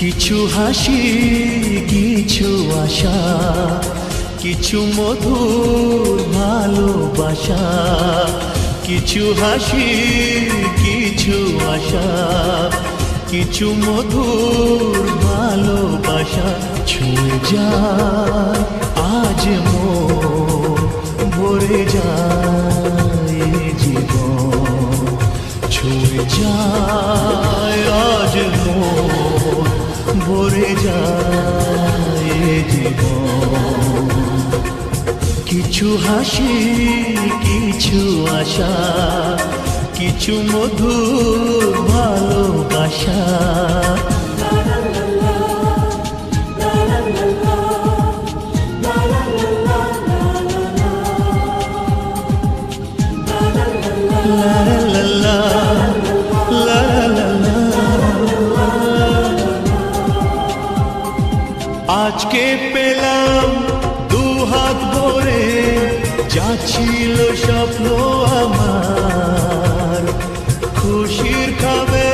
কিছু হাসি, কিছু আশা, কিছু মধুর ভালোবাসা। কিছু হাসি, কিছু আশা, কিছু মধুর ভালোবাসা। ছুঁয়ে যায় আজ মন, ভরে যায় জীবন। ছুঁয়ে যায় আজ মন, ভরে যায় জীবন। কিছু হাসি, কিছু আশা, কিছু মধুর ভালোবাসা। আজকে পেলাম দুহাত ভরে, যা ছিল স্বপ্ন আমার। খুশির খাবে